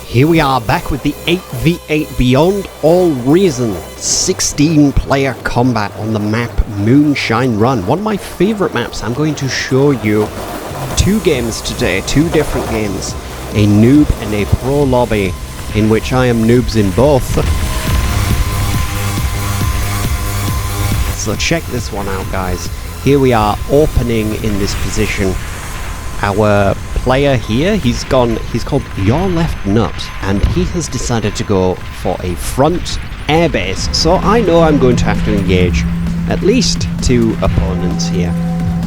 Here we are back with the 8v8 Beyond All Reason 16-player combat on the map Moonshine Run. One of my favourite maps. I'm going to show you two games today, two different games. A noob and a pro lobby, in which I am noobs in both. So check this one out, guys. Here we are opening in this position. Our player here, he's called Your Left Nut, and he has decided to go for a front airbase. So I know I'm going to have to engage at least two opponents here,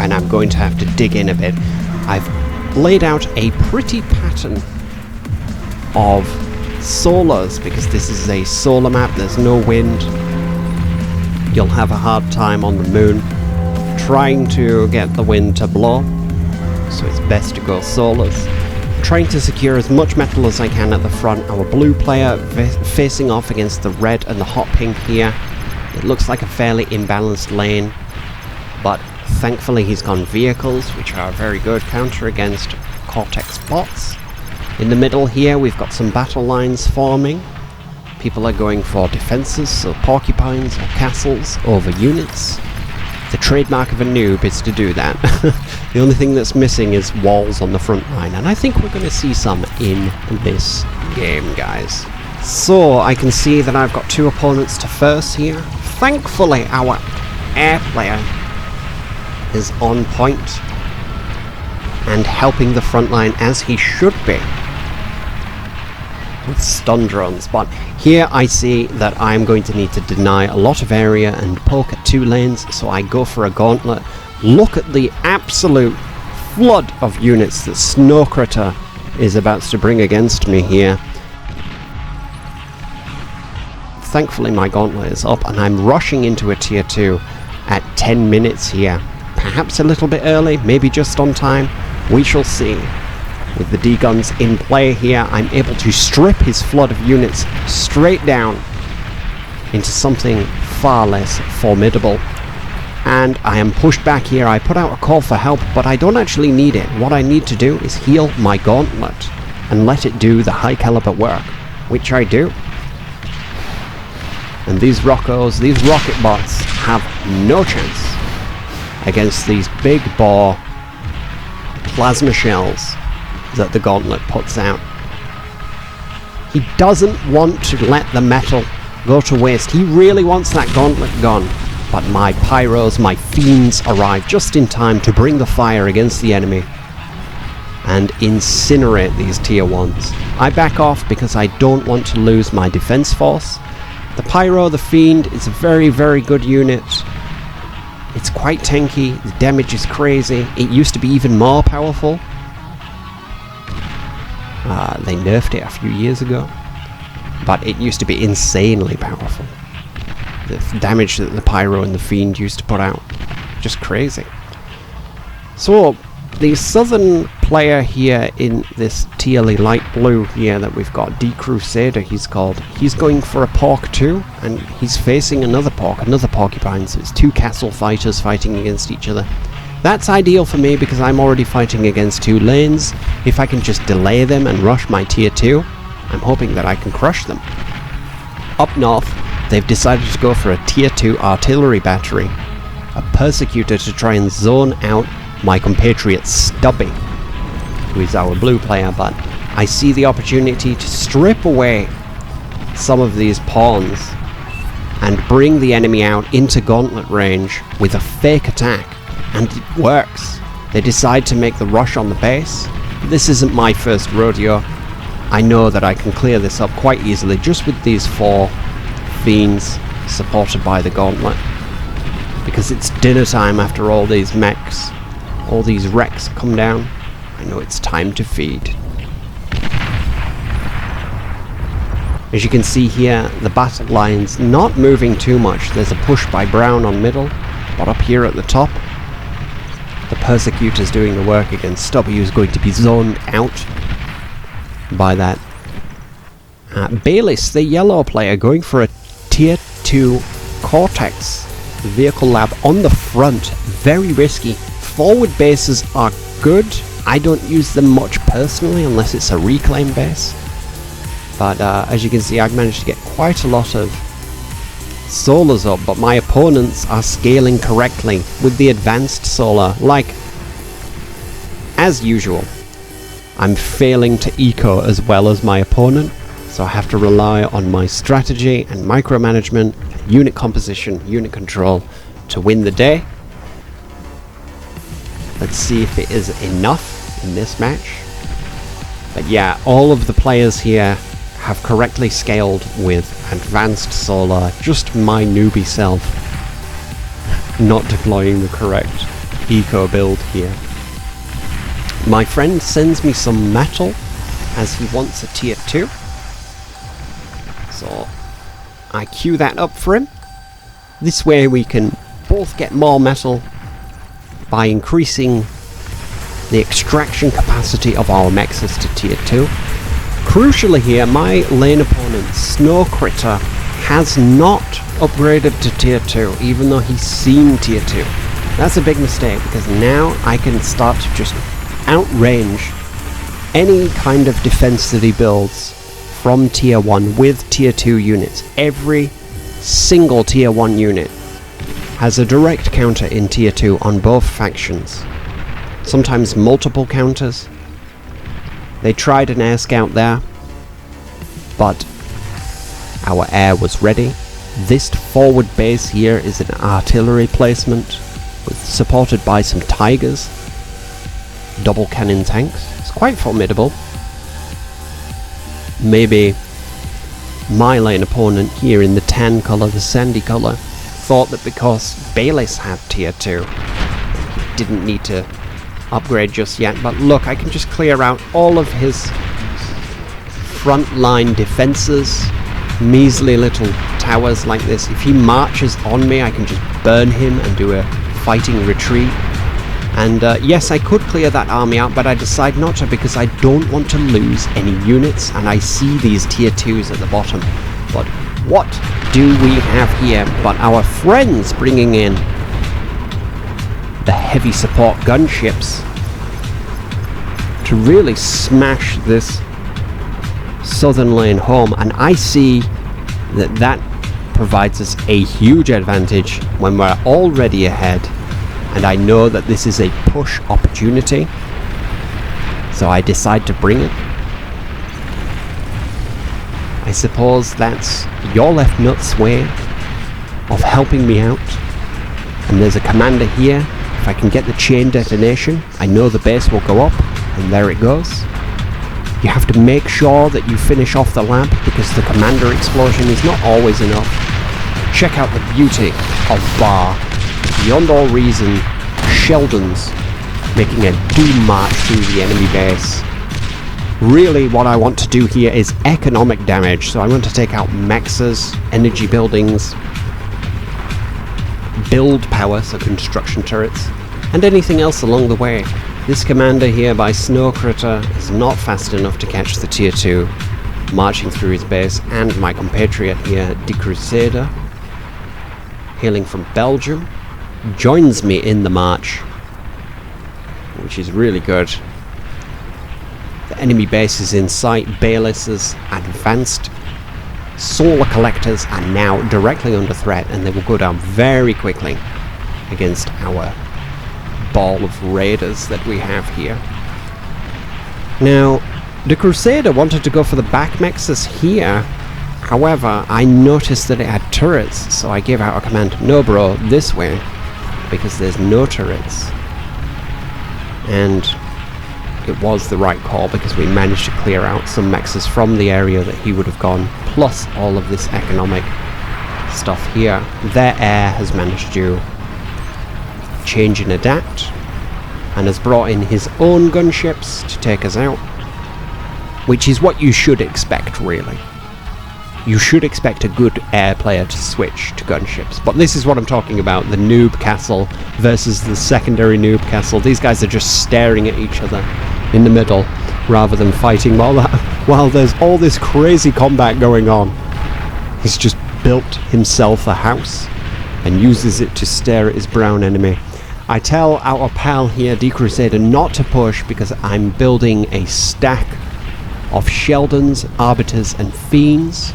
and I'm going to have to dig in a bit. I've laid out a pretty pattern of solars, because this is a solar map, there's no wind. You'll have a hard time on the moon trying to get the wind to blow. So it's best to go solars. Trying to secure as much metal as I can at the front. Our blue player facing off against the red and the hot pink here. It looks like a fairly imbalanced lane, but thankfully he's gone vehicles, which are a very good counter against Cortex bots. In the middle here we've got some battle lines forming. People are going for defences, so porcupines or castles over units. The trademark of a noob is to do that. The only thing that's missing is walls on the front line, and I think we're going to see some in this game, guys. So I can see that I've got two opponents to first here. Thankfully our air player is on point and helping the front line as he should be with stun drones, but here I see that I'm going to need to deny a lot of area and poke at two lanes, so I go for a gauntlet. Look at the absolute flood of units that Snowcritter is about to bring against me here. Thankfully my gauntlet is up and I'm rushing into a tier 2 at 10 minutes here. Perhaps a little bit early, maybe just on time, we shall see. With the D-guns in play here, I'm able to strip his flood of units straight down into something far less formidable. And I am pushed back here. I put out a call for help, but I don't actually need it. What I need to do is heal my gauntlet and let it do the high caliber work, which I do. And these rockets bots have no chance against these big bore plasma shells that the gauntlet puts out. He doesn't want to let the metal go to waste. He really wants that gauntlet gone. But my pyros, my fiends arrive just in time to bring the fire against the enemy and incinerate these tier 1s. I back off because I don't want to lose my defense force. The pyro, the fiend, is a very, very good unit. It's quite tanky, the damage is crazy. It used to be even more powerful. They nerfed it a few years ago, but it used to be insanely powerful. The damage that the Pyro and the Fiend used to put out, just crazy. So, the southern player here in this tealy light blue here that we've got, D-Crusader he's called, he's going for a Pork too, and he's facing another Porcupine, so it's two castle fighters fighting against each other. That's ideal for me because I'm already fighting against two lanes. If I can just delay them and rush my tier 2, I'm hoping that I can crush them. Up north, they've decided to go for a tier 2 artillery battery, a Persecutor to try and zone out my compatriot Stubby, who is our blue player, but I see the opportunity to strip away some of these pawns and bring the enemy out into gauntlet range with a fake attack. And it works. They decide to make the rush on the base. This isn't my first rodeo. I know that I can clear this up quite easily just with these 4 fiends supported by the gauntlet. Because it's dinner time after all these mechs. All these wrecks come down. I know it's time to feed. As you can see here, the battle line's not moving too much. There's a push by Brown on middle, but up here at the top, the Persecutor's doing the work against Stubby, who's going to be zoned out by that. Bayliss, the yellow player, going for a tier 2 Cortex vehicle lab on the front. Very risky. Forward bases are good. I don't use them much personally unless it's a reclaim base. But as you can see, I've managed to get quite a lot of solars up, but my opponents are scaling correctly with the advanced solar. Like, as usual, I'm failing to eco as well as my opponent, so I have to rely on my strategy and micromanagement, unit composition, unit control to win the day. Let's see if it is enough in this match. But yeah, all of the players here have correctly scaled with advanced solar, just my newbie self not deploying the correct eco build here. My friend sends me some metal as he wants a tier 2, so I queue that up for him. This way we can both get more metal by increasing the extraction capacity of our mexes to tier 2. Crucially here, my lane opponent, Snow Critter, has not upgraded to tier 2, even though he's seen tier 2. That's a big mistake, because now I can start to just outrange any kind of defense that he builds from tier 1 with tier 2 units. Every single tier 1 unit has a direct counter in tier 2 on both factions. Sometimes multiple counters. They tried an air scout there, but our air was ready. This forward base here is an artillery placement supported by some Tigers, double cannon tanks. It's quite formidable. Maybe my lane opponent here in the tan colour, the sandy colour, thought that because Baelish had tier 2, he didn't need to upgrade just yet. But look, I can just clear out all of his frontline defences, measly little towers like this. If he marches on me, I can just burn him and do a fighting retreat. And yes, I could clear that army out, but I decide not to because I don't want to lose any units, and I see these tier 2s at the bottom. But what do we have here but our friends bringing in the heavy support gunships to really smash this southern lane home? And I see that that provides us a huge advantage when we're already ahead, and I know that this is a push opportunity, so I decide to bring it. I suppose that's your left nut's way of helping me out. And there's a commander here. If I can get the chain detonation, I know the base will go up, and there it goes. You have to make sure that you finish off the lab, because the commander explosion is not always enough. Check out the beauty of Bar. Beyond all reason, Sheldon's making a doom march through the enemy base. Really what I want to do here is economic damage, so I want to take out mexes, energy buildings, build power, so construction turrets, and anything else along the way. This commander here by Snow Critter is not fast enough to catch the tier 2 marching through his base, and my compatriot here, De Crusader, hailing from Belgium, joins me in the march, which is really good. The enemy base is in sight. Baelish's advanced solar collectors are now directly under threat, and they will go down very quickly against our ball of raiders that we have here. Now, the Crusader wanted to go for the back mexes here. However, I noticed that it had turrets, so I gave out a command, no bro, this way, because there's no turrets. And it was the right call, because we managed to clear out some mexes from the area that he would have gone, plus all of this economic stuff here. Their air has managed to change and adapt, and has brought in his own gunships to take us out, which is what you should expect, really. You should expect a good air player to switch to gunships. But this is what I'm talking about, the noob castle versus the secondary noob castle. These guys are just staring at each other in the middle rather than fighting while there's all this crazy combat going on. He's just built himself a house and uses it to stare at his brown enemy. I tell our pal here, De Crusader, not to push because I'm building a stack of Sheldons, Arbiters and Fiends.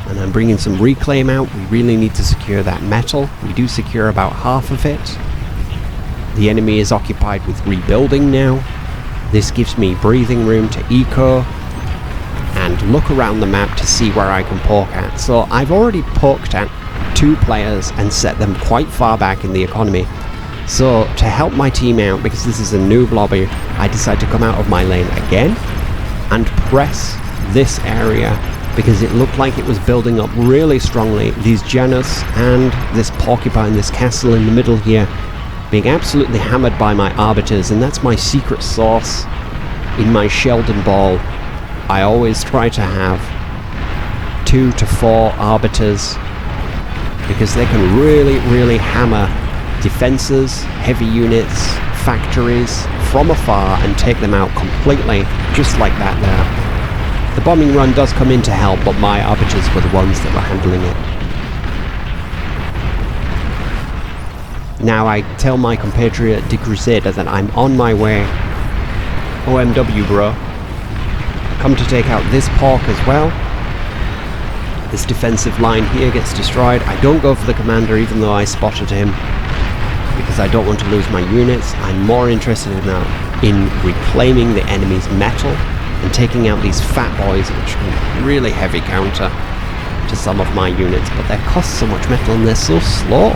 And I'm bringing some reclaim out. We really need to secure that metal. We do secure about half of it. The enemy is occupied with rebuilding now. This gives me breathing room to eco and look around the map to see where I can poke at. So I've already poked at 2 players and set them quite far back in the economy. So to help my team out, because this is a noob lobby, I decided to come out of my lane again and press this area because it looked like it was building up really strongly. These Janus and this porcupine, this castle in the middle here, being absolutely hammered by my Arbiters, and that's my secret sauce in my Sheldon ball. I always try to have 2 to 4 Arbiters because they can really hammer defenses, heavy units, factories from afar and take them out completely, just like that there. The bombing run does come in to help, but my Arbiters were the ones that were handling it. Now I tell my compatriot De Crusader that I'm on my way. OMW bro. Come to take out this pork as well. This defensive line here gets destroyed. I don't go for the commander even though I spotted him, because I don't want to lose my units. I'm more interested in reclaiming the enemy's metal and taking out these fat boys, which can really heavy counter to some of my units, but they cost so much metal and they're so slow.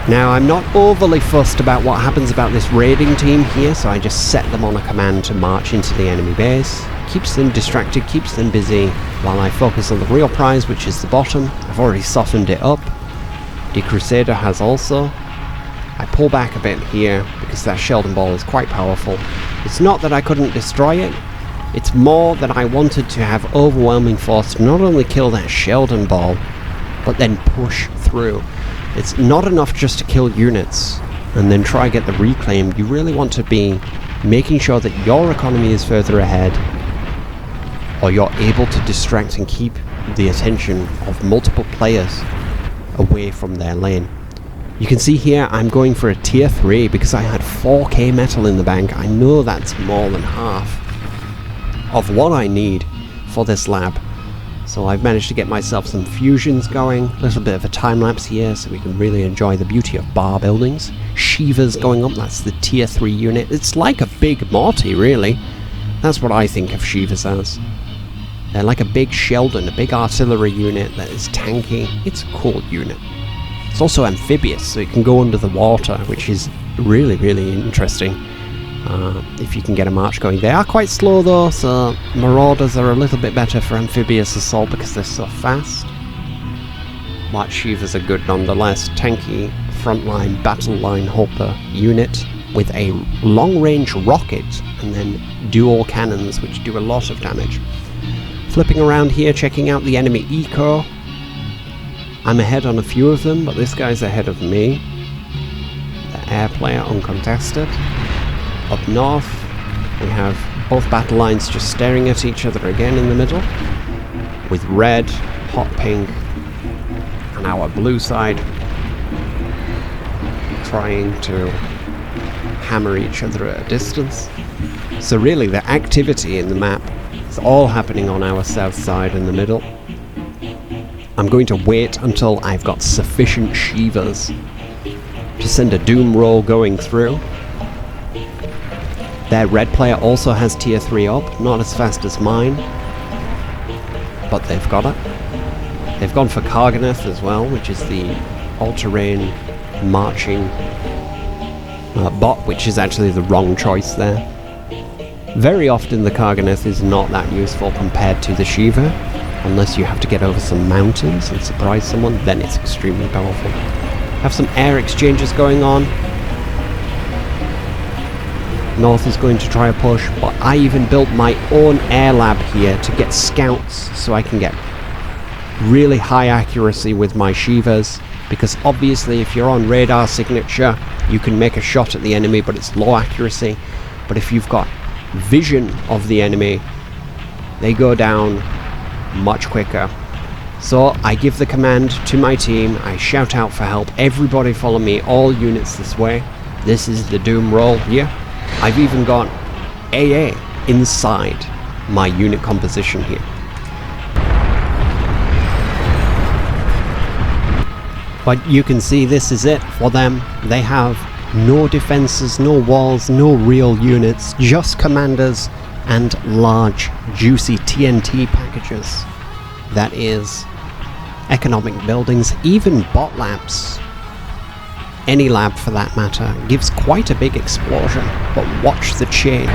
Now I'm not overly fussed about what happens about this raiding team here, so I just set them on a command to march into the enemy base. Keeps them distracted, keeps them busy, while I focus on the real prize, which is the bottom. I've already softened it up. De Crusader has also. I pull back a bit here because that Sheldon ball is quite powerful. It's not that I couldn't destroy it, it's more that I wanted to have overwhelming force to not only kill that Sheldon ball, but then push through. It's not enough just to kill units and then try get the reclaim. You really want to be making sure that your economy is further ahead, or you're able to distract and keep the attention of multiple players away from their lane. You can see here I'm going for a tier 3 because I had 4k metal in the bank. I know that's more than half of what I need for this lab. So I've managed to get myself some fusions going, a little bit of a time lapse here so we can really enjoy the beauty of bar buildings. Shiva's going up, that's the tier 3 unit. It's like a big Morty really. That's what I think of Shivas as. They're like a big Sheldon, a big artillery unit that is tanky. It's a cool unit. It's also amphibious, so it can go under the water, which is really interesting. If you can get a march going. They are quite slow though, so Marauders are a little bit better for amphibious assault because they're so fast. White Shivas are good nonetheless. Tanky, frontline, battle line hopper unit with a long-range rocket and then dual cannons which do a lot of damage. Flipping around here, checking out the enemy eco. I'm ahead on a few of them, but this guy's ahead of me. The air player uncontested. Up north, we have both battle lines just staring at each other again in the middle, with red, hot pink, and our blue side trying to hammer each other at a distance. So really the activity in the map is all happening on our south side in the middle. I'm going to wait until I've got sufficient Shivas to send a doom roll going through. Their red player also has tier 3 up, not as fast as mine, but they've got it. They've gone for Karganeth as well, which is the all-terrain marching bot, which is actually the wrong choice there. Very often the Karganeth is not that useful compared to the Shiva, unless you have to get over some mountains and surprise someone, then it's extremely powerful. Have some air exchanges going on. North is going to try a push, but I even built my own air lab here to get scouts so I can get really high accuracy with my Shivas, because obviously if you're on radar signature you can make a shot at the enemy but it's low accuracy, but if you've got vision of the enemy they go down much quicker. So I give the command to my team, I shout out for help, everybody follow me, all units this way. This is the doom roll here. I've even got AA inside my unit composition here. But you can see this is it for them. They have no defenses, no walls, no real units, just commanders and large, juicy TNT packages. That is economic buildings, even bot labs. Any lab for that matter gives quite a big explosion, but watch the chain.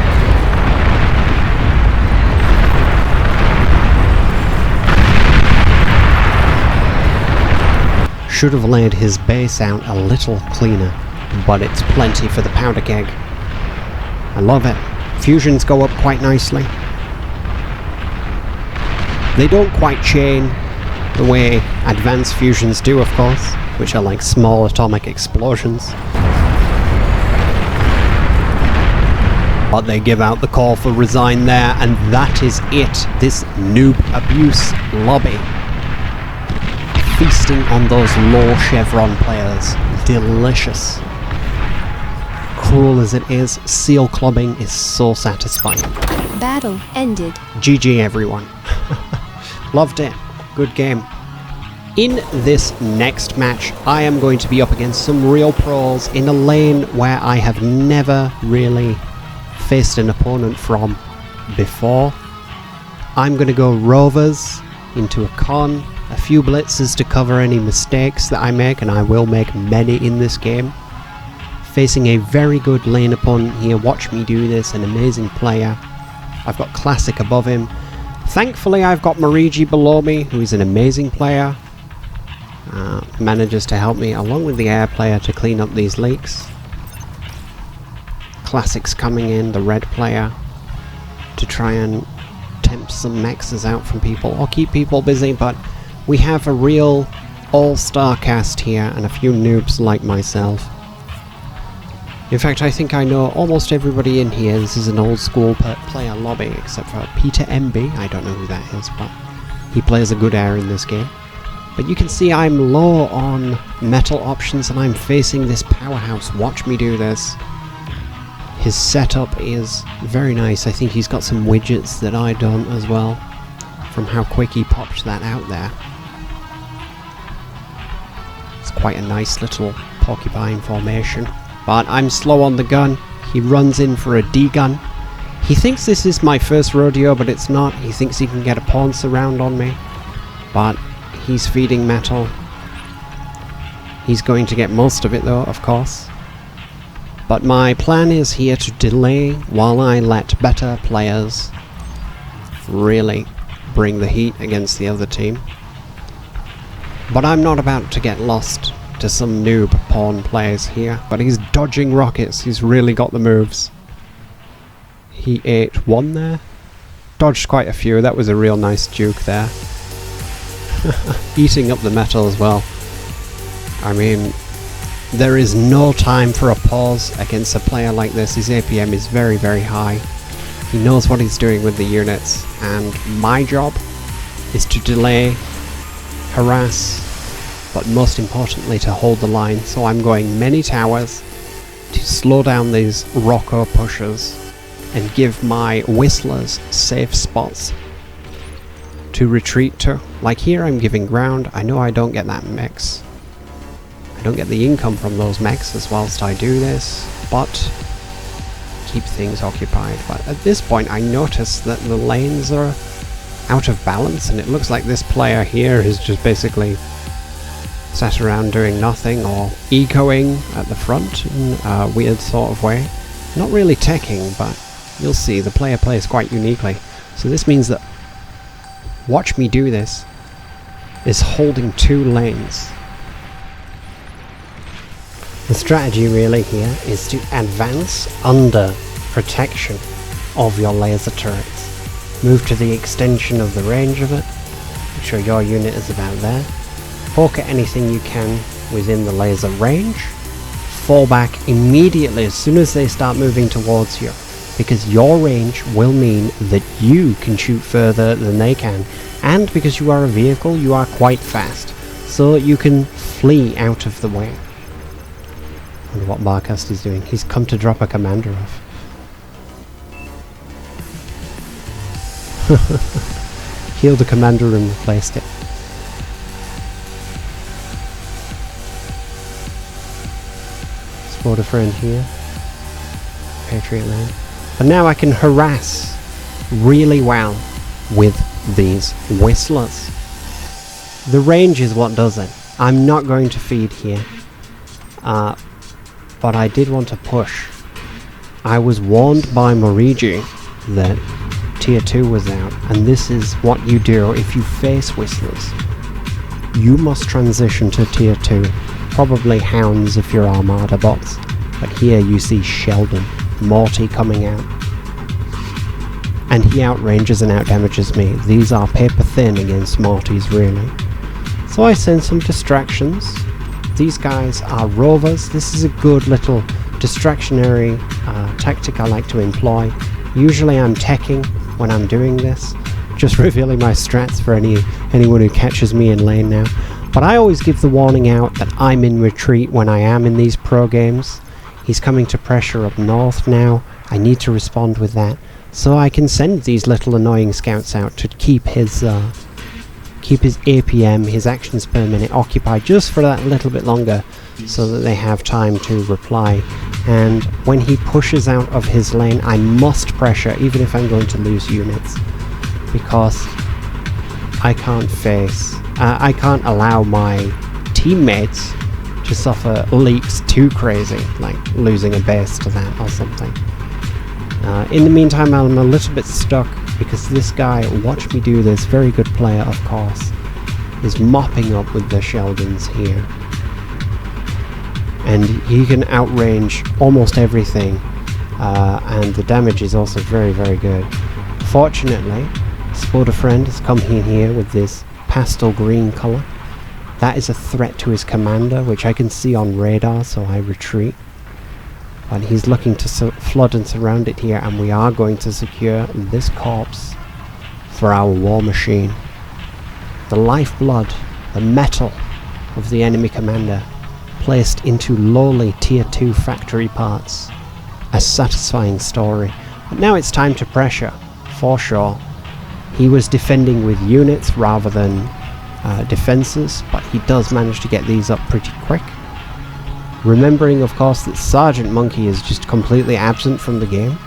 Should have laid his base out a little cleaner, but it's plenty for the powder keg. I love it. Fusions go up quite nicely. They don't quite chain the way advanced fusions do, of course, which are like small atomic explosions. But they give out the call for resign there, and that is it. This noob abuse lobby. Feasting on those low chevron players. Delicious. Cruel as it is, seal clubbing is so satisfying. Battle ended. GG everyone. Loved it. Good game. In this next match, I am going to be up against some real pros in a lane where I have never really faced an opponent from before. I'm going to go rovers into a con, a few blitzes to cover any mistakes that I make, and I will make many in this game. Facing a very good lane opponent here. Watch me do this, an amazing player. I've got Classic above him. Thankfully I've got Marigi below me, who is an amazing player. Manages to help me along with the air player to clean up these leaks. Classic's coming in, the red player, to try and tempt some mexes out from people or keep people busy, but we have a real all-star cast here and a few noobs like myself. In fact, I think I know almost everybody in here. This is an old school player lobby, except for Peter MB. I don't know who that is, but he plays a good air in this game. But you can see I'm low on metal options and I'm facing this powerhouse. Watch me do this. His setup is very nice. I think he's got some widgets that I don't as well, from how quick he popped that out there. It's quite a nice little porcupine formation. But I'm slow on the gun. He runs in for a D-gun. He thinks this is my first rodeo, but it's not. He thinks he can get a pawn surround on me. But he's feeding metal. He's going to get most of it though, of course. But my plan is here to delay while I let better players really bring the heat against the other team. But I'm not about to get lost to some noob pawn players here, but he's dodging rockets. He's really got the moves. He ate one there. Dodged quite a few. That was a real nice juke there. Eating up the metal as well. I mean, there is no time for a pause against a player like this. His APM is very, very high. He knows what he's doing with the units, and my job is to delay, harass, but most importantly to hold the line. So I'm going many towers to slow down these Rocco pushers and give my whistlers safe spots to retreat to. Like here I'm giving ground. I know I don't get that mix. I don't get the income from those mechs whilst I do this, but keep things occupied. But at this point I notice that the lanes are out of balance, and it looks like this player here is just basically sat around doing nothing or ecoing at the front in a weird sort of way. Not really teching, but you'll see the player plays quite uniquely. So this means that watch me do this is holding two lanes. The strategy really here is to advance under protection of your laser turrets. Move to the extension of the range of it. Make sure your unit is about there. Poke at anything you can within the laser range. Fall back immediately as soon as they start moving towards you, because your range will mean that you can shoot further than they can, and because you are a vehicle you are quite fast, so you can flee out of the way. I wonder what Barcast is doing. He's come to drop a commander off. Healed the commander and replaced it. Sport a friend here. Patriot lane. But now I can harass really well with these whistlers. The range is what does it. I'm not going to feed here. But I did want to push. I was warned by Morigi that tier 2 was out, and this is what you do if you face whistlers. You must transition to tier 2, probably hounds if you're armada bots, but here you see Sheldon, Morty coming out, and he outranges and outdamages me. These are paper thin against Mortys really. So I send some distractions. These guys are rovers. This is a good little distractionary tactic I like to employ. Usually I'm teching when I'm doing this, just revealing my strats for anyone who catches me in lane now. But I always give the warning out that I'm in retreat when I am in these pro games. He's coming to pressure up north now. I need to respond with that, so I can send these little annoying scouts out to keep his APM, his actions per minute, occupied just for that little bit longer, so that they have time to reply. And when he pushes out of his lane, I must pressure, even if I'm going to lose units, because I can't allow my teammates to suffer leaks too crazy, like losing a base to that or something. In the meantime, I'm a little bit stuck because this guy, watch me do this, very good player of course, is mopping up with the Sheldons here. And he can outrange almost everything, and the damage is also very, very good. Fortunately, Sport a Friend has come in here with this pastel green colour. That is a threat to his commander, which I can see on radar, so I retreat. But he's looking to flood and surround it here, and we are going to secure this corpse for our war machine. The lifeblood, the metal of the enemy commander, placed into lowly tier 2 factory parts. A satisfying story. But now it's time to pressure, for sure. He was defending with units rather than defenses, but he does manage to get these up pretty quick. Remembering, of course, that Sergeant Monkey is just completely absent from the game.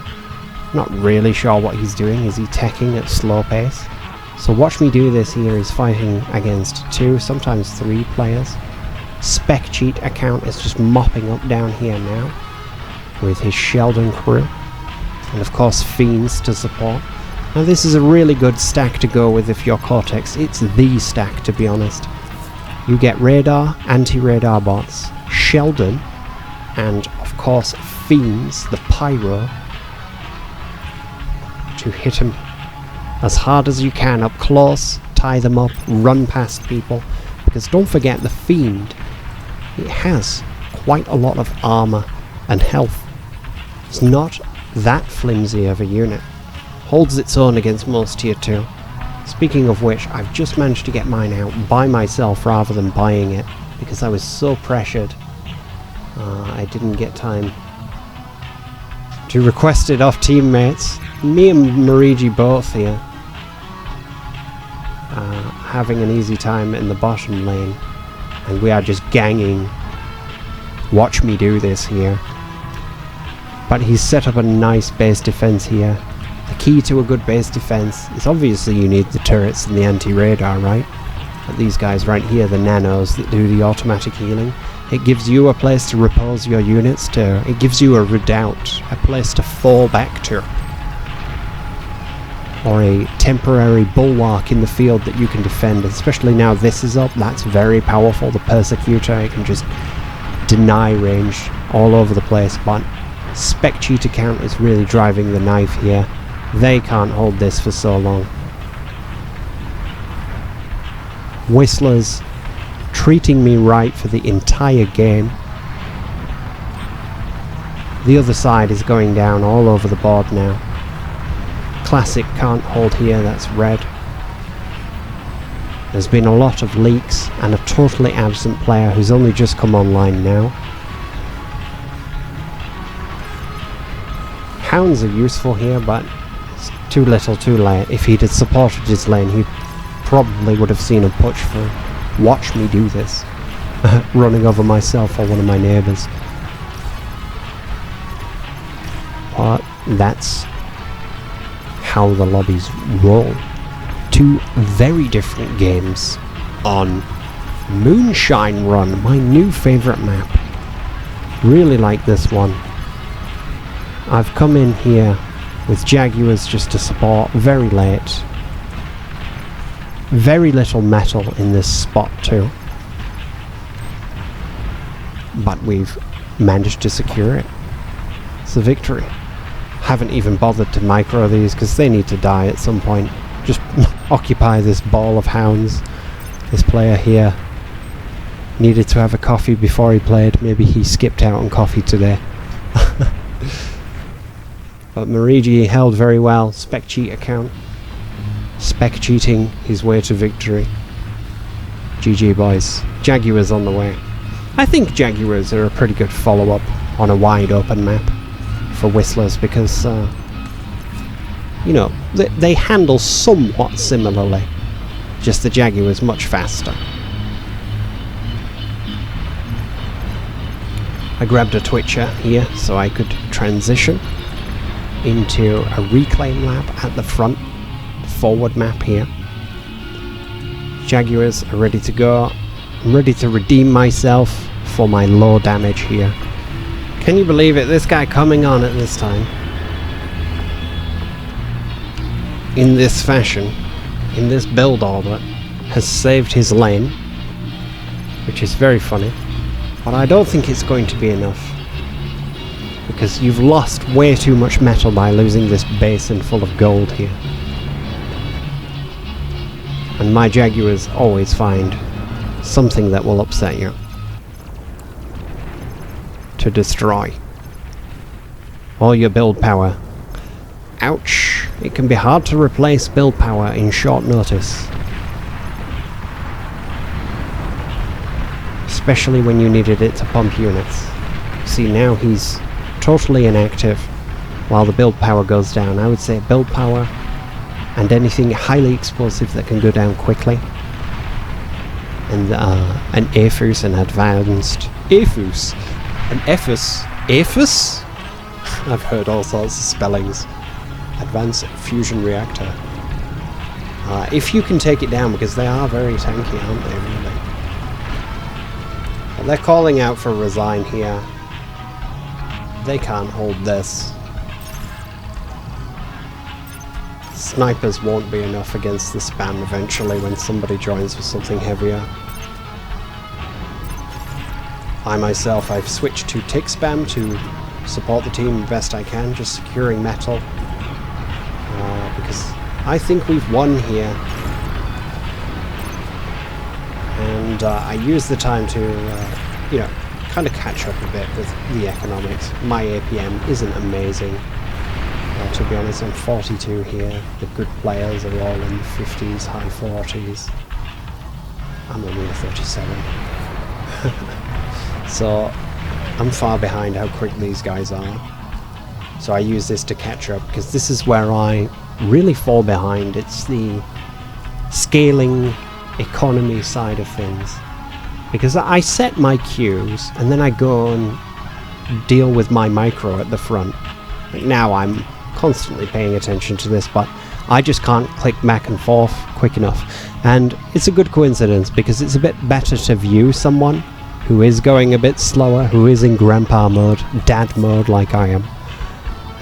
Not really sure what he's doing. Is he teching at slow pace? So watch me do this here. He's fighting against 2, sometimes 3 players. Spec Cheat account is just mopping up down here now with his Sheldon crew, and of course Fiends to support. Now this is a really good stack to go with if you're Cortex. It's the stack, to be honest. You get radar, anti-radar bots, Sheldon, and of course Fiends, the Pyro, to hit him as hard as you can up close, tie them up, run past people, because don't forget the Fiend, it has quite a lot of armor and health. It's not that flimsy of a unit. Holds its own against most tier 2. Speaking of which, I've just managed to get mine out by myself rather than buying it, because I was so pressured. I didn't get time to request it off teammates. Me and Morigi both here, having an easy time in the bottom lane, and we are just ganging. Watch me do this here. But he's set up a nice base defense here. The key to a good base defense is obviously you need the turrets and the anti-radar, right? But these guys right here, the nanos that do the automatic healing, it gives you a place to repose your units to. It gives you a redoubt, a place to fall back to, or a temporary bulwark in the field that you can defend. Especially now this is up, that's very powerful. The Persecutor, it can just deny range all over the place. But Spec Cheat account is really driving the knife here. They can't hold this for so long. Whistlers treating me right for the entire game. The other side is going down all over the board now. Classic can't hold here, that's red. There's been a lot of leaks and a totally absent player who's only just come online now. Hounds are useful here, but Too little, too late. If he'd had supported his lane, he probably would have seen a push for watch me do this. Running over myself or one of my neighbours. But that's how the lobbies roll. Two very different games on Moonshine Run, my new favourite map. Really like this one. I've come in here with Jaguars just to support very late. Very little metal in this spot too. But we've managed to secure it. It's a victory. Haven't even bothered to micro these because they need to die at some point. Just occupy this ball of hounds. This player here needed to have a coffee before he played. Maybe he skipped out on coffee today. But Marigi held very well. Spec cheat account. Spec cheating his way to victory. GG boys. Jaguars on the way. I think Jaguars are a pretty good follow-up on a wide open map for Whistlers because, you know, they handle somewhat similarly. Just the Jaguars much faster. I grabbed a Twitcher here so I could transition into a reclaim lap at the front. Forward map here. Jaguars are ready to go. I'm ready to redeem myself for my low damage here. Can you believe it? This guy coming on at this time. In this fashion. In this build order. Has saved his lane. Which is very funny. But I don't think it's going to be enough. Because you've lost way too much metal by losing this basin full of gold here. And my Jaguars always find something that will upset you to destroy all your build power. Ouch! It can be hard to replace build power in short notice. Especially when you needed it to pump units. See, now he's totally inactive while the build power goes down. I would say build power and anything highly explosive that can go down quickly. And an AFUS, an advanced AFUS, an EFUS, AFUS? I've heard all sorts of spellings. Advanced fusion reactor. If you can take it down, because they are very tanky, aren't they, really? But they're calling out for resign here. They can't hold this. Snipers won't be enough against the spam eventually when somebody joins with something heavier. I myself, I've switched to tick spam to support the team best I can, just securing metal. Because I think we've won here. And I use the time to, you know, kind of catch up a bit with the economics. My APM isn't amazing. To be honest, I'm 42 here. The good players are all in the 50s, high 40s. I'm only a 37. So I'm far behind how quick these guys are. So I use this to catch up, because this is where I really fall behind. It's the scaling economy side of things. Because I set my queues, and then I go and deal with my micro at the front. Like now I'm constantly paying attention to this, but I just can't click back and forth quick enough. And it's a good coincidence, because it's a bit better to view someone who is going a bit slower, who is in grandpa mode, dad mode like I am,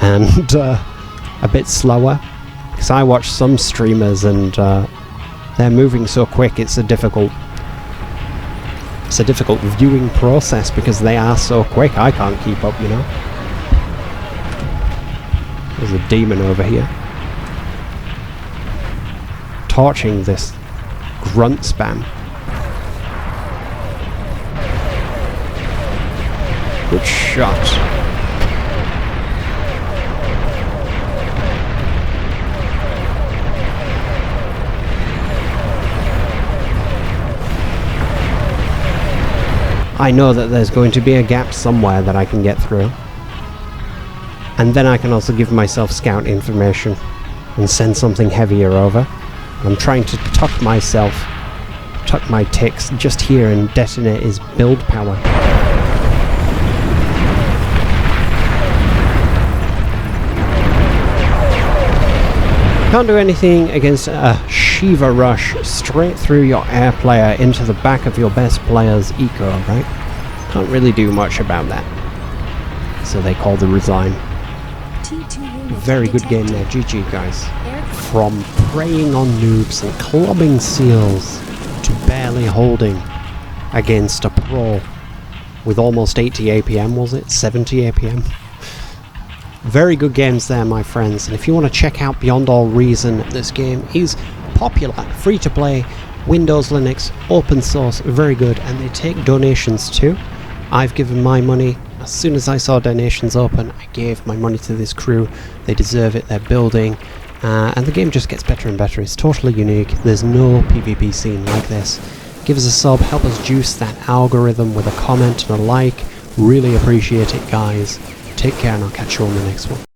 and a bit slower. Because I watch some streamers and they're moving so quick, it's a difficult viewing process because they are so quick. I can't keep up, you know. There's a demon over here. Torching this grunt spam. Good shot. I know that there's going to be a gap somewhere that I can get through. And then I can also give myself scout information. and send something heavier over. I'm trying to tuck my ticks just here and detonate his build power. Can't do anything against a Shiva rush straight through your air player into the back of your best player's eco, right? Can't really do much about that. So they call the resign. Very good game there, GG guys. From preying on noobs and clubbing seals to barely holding against a pro with almost 80 APM, was it? 70 APM? Very good games there, my friends, and if you want to check out Beyond All Reason, this game is popular, free to play, Windows, Linux, open source, very good, and they take donations too. I've given my money. As soon as I saw donations open, I gave my money to this crew. They deserve it, they're building, and the game just gets better and better. It's totally unique. There's no PvP scene like this. Give us a sub, help us juice that algorithm with a comment and a like. Really appreciate it, guys. Take care, and I'll catch you on the next one.